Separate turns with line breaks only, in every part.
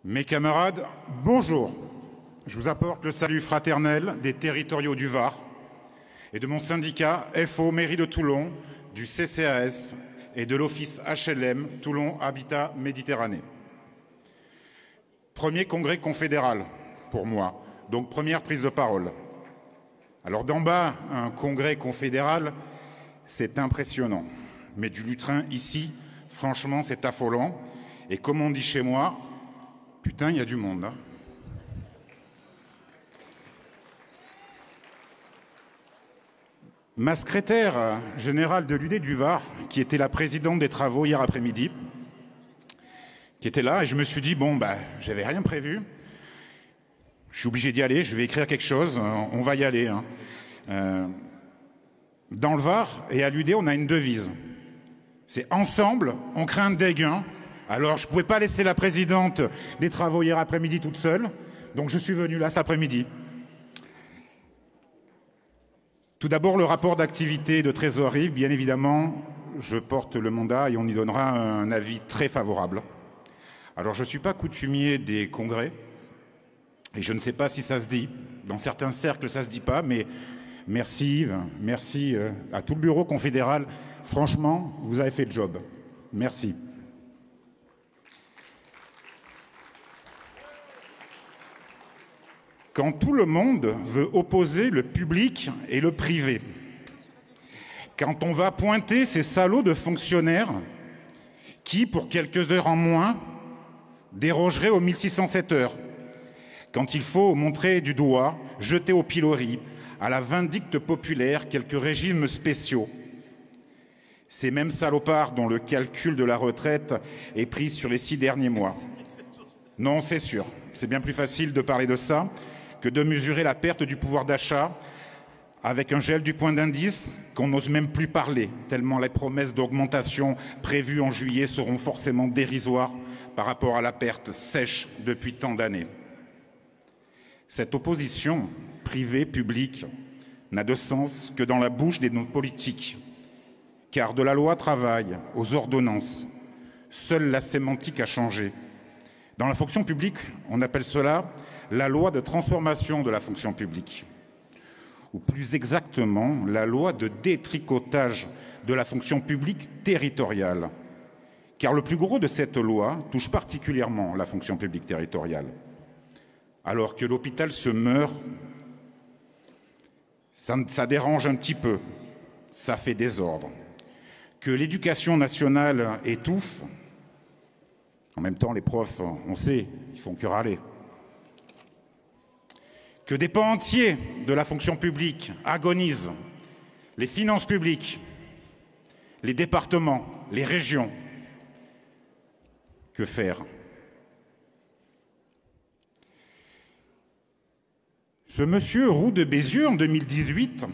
Mes camarades, bonjour. Je vous apporte le salut fraternel des territoriaux du Var et de mon syndicat FO Mairie de Toulon, du CCAS et de l'Office HLM Toulon Habitat Méditerranée. Premier congrès confédéral pour moi, donc première prise de parole. Alors d'en bas, un congrès confédéral, c'est impressionnant. Mais du lutrin ici, franchement, c'est affolant. Et comme on dit chez moi, putain, il y a du monde. Hein. Ma secrétaire générale de l'UD du Var, qui était la présidente des travaux hier après-midi, qui était là, et je me suis dit, bon, j'avais rien prévu. Je suis obligé d'y aller, je vais écrire quelque chose, on va y aller. Hein. Dans le Var et à l'UD, on a une devise. C'est ensemble, on crée un dégain. Alors, je ne pouvais pas laisser la présidente des travaux hier après-midi toute seule, donc je suis venu là cet après-midi. Tout d'abord, le rapport d'activité de trésorerie, bien évidemment, je porte le mandat et on y donnera un avis très favorable. Alors, je ne suis pas coutumier des congrès, et je ne sais pas si ça se dit. Dans certains cercles, ça ne se dit pas, mais merci Yves, merci à tout le bureau confédéral. Franchement, vous avez fait le job. Merci. Quand tout le monde veut opposer le public et le privé, quand on va pointer ces salauds de fonctionnaires qui, pour quelques heures en moins, dérogeraient aux 1607 heures, quand il faut montrer du doigt, jeter au pilori, à la vindicte populaire, quelques régimes spéciaux, ces mêmes salopards dont le calcul de la retraite est pris sur les 6 derniers mois. Non, c'est sûr, c'est bien plus facile de parler de ça que de mesurer la perte du pouvoir d'achat avec un gel du point d'indice qu'on n'ose même plus parler, tellement les promesses d'augmentation prévues en juillet seront forcément dérisoires par rapport à la perte sèche depuis tant d'années. Cette opposition privée-publique n'a de sens que dans la bouche de nos politiques, car de la loi travail aux ordonnances, seule la sémantique a changé. Dans la fonction publique, on appelle cela la loi de transformation de la fonction publique, ou plus exactement, la loi de détricotage de la fonction publique territoriale, car le plus gros de cette loi touche particulièrement la fonction publique territoriale. Alors que l'hôpital se meurt, ça dérange un petit peu, ça fait désordre. Que l'éducation nationale étouffe, en même temps les profs, on sait, ils font que râler. Que des pans entiers de la fonction publique agonisent, les finances publiques, les départements, les régions. Que faire? Ce monsieur Roux de Bézieux, en 2018,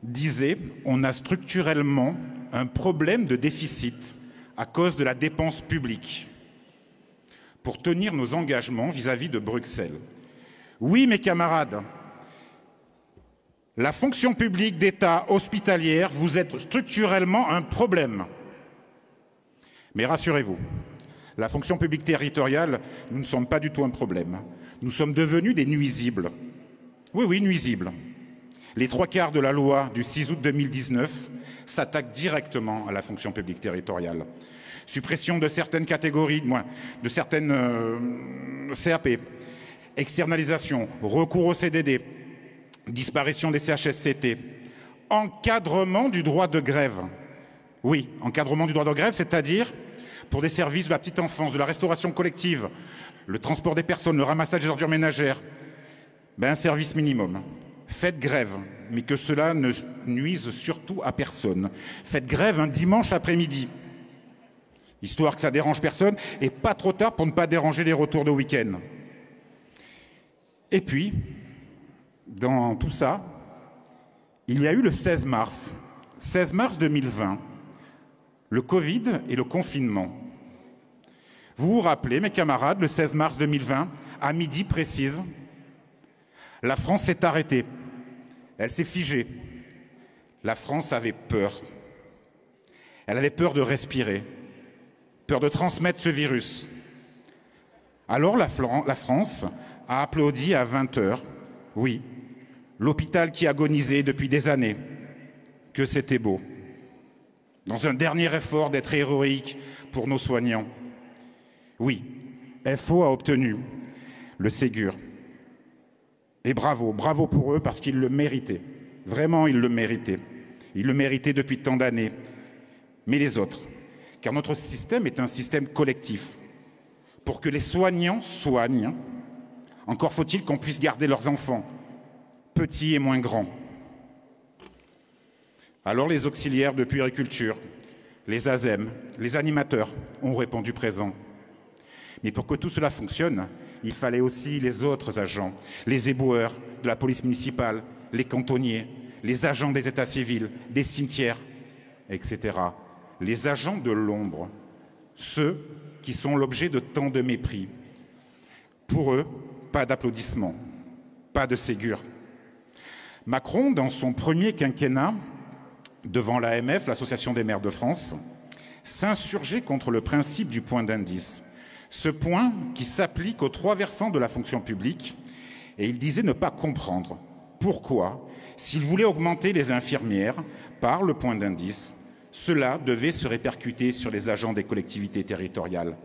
disait « On a structurellement un problème de déficit à cause de la dépense publique pour tenir nos engagements vis-à-vis de Bruxelles. » Oui, mes camarades, la fonction publique d'État hospitalière, vous êtes structurellement un problème. Mais rassurez-vous, la fonction publique territoriale, nous ne sommes pas du tout un problème. Nous sommes devenus des nuisibles. Oui, oui, nuisibles. Les 3/4 de la loi du 6 août 2019 s'attaquent directement à la fonction publique territoriale. Suppression de certaines catégories, de certaines CAP, externalisation, recours au CDD, disparition des CHSCT, encadrement du droit de grève. Oui, encadrement du droit de grève, c'est-à-dire pour des services de la petite enfance, de la restauration collective, le transport des personnes, le ramassage des ordures ménagères, un service minimum. Faites grève, mais que cela ne nuise surtout à personne. Faites grève un dimanche après-midi, histoire que ça dérange personne, et pas trop tard pour ne pas déranger les retours de week-end. Et puis, dans tout ça, il y a eu le 16 mars 2020, le Covid et le confinement. Vous vous rappelez, mes camarades, le 16 mars 2020, à midi précise, la France s'est arrêtée, elle s'est figée. La France avait peur. Elle avait peur de respirer, peur de transmettre ce virus. Alors la France a applaudi à 20 h. Oui, l'hôpital qui agonisait depuis des années, que c'était beau. Dans un dernier effort d'être héroïque pour nos soignants. Oui, FO a obtenu le Ségur. Et bravo, bravo pour eux parce qu'ils le méritaient. Vraiment, ils le méritaient. Ils le méritaient depuis tant d'années. Mais les autres, car notre système est un système collectif. Pour que les soignants soignent, encore faut-il qu'on puisse garder leurs enfants, petits et moins grands. Alors les auxiliaires de puériculture, les ASEM, les animateurs ont répondu présent. Mais pour que tout cela fonctionne, il fallait aussi les autres agents, les éboueurs de la police municipale, les cantonniers, les agents des états civils, des cimetières, etc. Les agents de l'ombre, ceux qui sont l'objet de tant de mépris. Pour eux, pas d'applaudissements, pas de Ségur. Macron, dans son premier quinquennat, devant l'AMF, l'Association des maires de France, s'insurgeait contre le principe du point d'indice. Ce point qui s'applique aux 3 versants de la fonction publique, et il disait ne pas comprendre pourquoi, s'il voulait augmenter les infirmières par le point d'indice, cela devait se répercuter sur les agents des collectivités territoriales.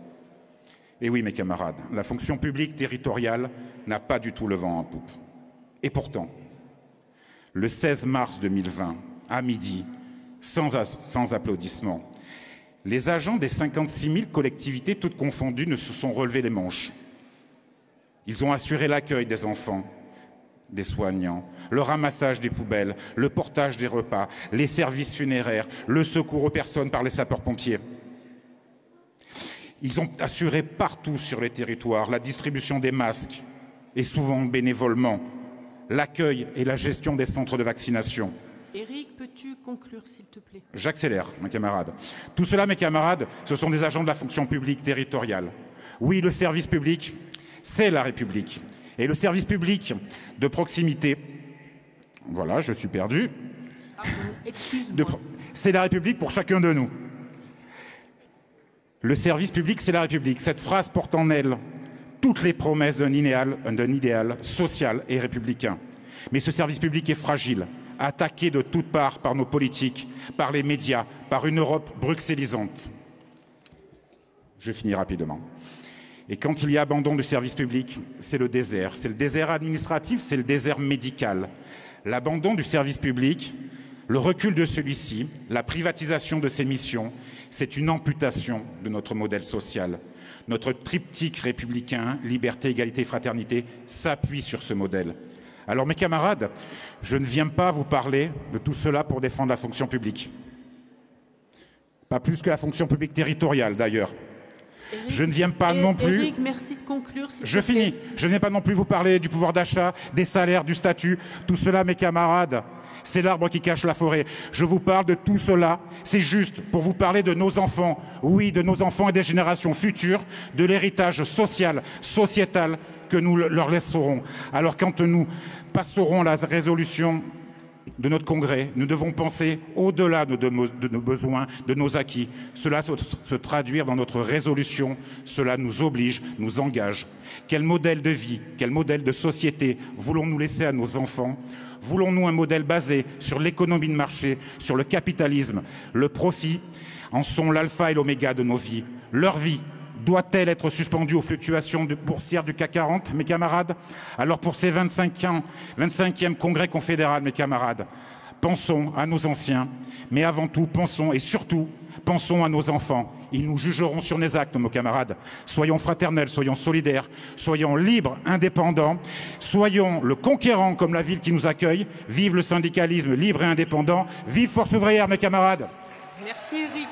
Et oui, mes camarades, la fonction publique territoriale n'a pas du tout le vent en poupe. Et pourtant, le 16 mars 2020, à midi, sans applaudissements, les agents des 56 000 collectivités, toutes confondues, ne se sont relevés les manches. Ils ont assuré l'accueil des enfants, des soignants, le ramassage des poubelles, le portage des repas, les services funéraires, le secours aux personnes par les sapeurs-pompiers. Ils ont assuré partout sur les territoires la distribution des masques, et souvent bénévolement, l'accueil et la gestion des centres de vaccination.
Éric, peux-tu conclure, s'il te plaît?
J'accélère, mes camarades. Tout cela, mes camarades, ce sont des agents de la fonction publique territoriale. Oui, le service public, c'est la République. Et le service public de proximité, voilà, je suis perdu.
Excuse-moi.
C'est la République pour chacun de nous. Le service public, c'est la République. Cette phrase porte en elle toutes les promesses d'un idéal social et républicain. Mais ce service public est fragile, attaqué de toutes parts par nos politiques, par les médias, par une Europe bruxellisante. Je finis rapidement. Et quand il y a abandon du service public, c'est le désert. C'est le désert administratif, c'est le désert médical. L'abandon du service public, le recul de celui-ci, la privatisation de ses missions, c'est une amputation de notre modèle social. Notre triptyque républicain, liberté, égalité, fraternité, s'appuie sur ce modèle. Alors mes camarades, je ne viens pas vous parler de tout cela pour défendre la fonction publique. Pas plus que la fonction publique territoriale d'ailleurs. Je ne viens pas non plus...
Éric, merci de conclure.
Je finis. Je ne viens pas non plus vous parler du pouvoir d'achat, des salaires, du statut. Tout cela, mes camarades, c'est l'arbre qui cache la forêt. Je vous parle de tout cela. C'est juste pour vous parler de nos enfants. Oui, de nos enfants et des générations futures, de l'héritage social, sociétal que nous leur laisserons. Alors quand nous passerons la résolution de notre congrès, nous devons penser au-delà de nos besoins, de nos acquis. Cela se traduire dans notre résolution, cela nous oblige, nous engage. Quel modèle de vie, quel modèle de société voulons-nous laisser à nos enfants? Voulons-nous un modèle basé sur l'économie de marché, sur le capitalisme? Le profit en sont l'alpha et l'oméga de nos vies. Leur vie doit-elle être suspendue aux fluctuations boursières du CAC 40, mes camarades? Alors pour ces 25e congrès confédéral, mes camarades, pensons à nos anciens, mais avant tout, pensons et surtout, pensons à nos enfants. Ils nous jugeront sur nos actes, mes camarades. Soyons fraternels, soyons solidaires, soyons libres, indépendants, soyons le conquérant comme la ville qui nous accueille. Vive le syndicalisme libre et indépendant. Vive Force ouvrière, mes camarades.
Merci Éric.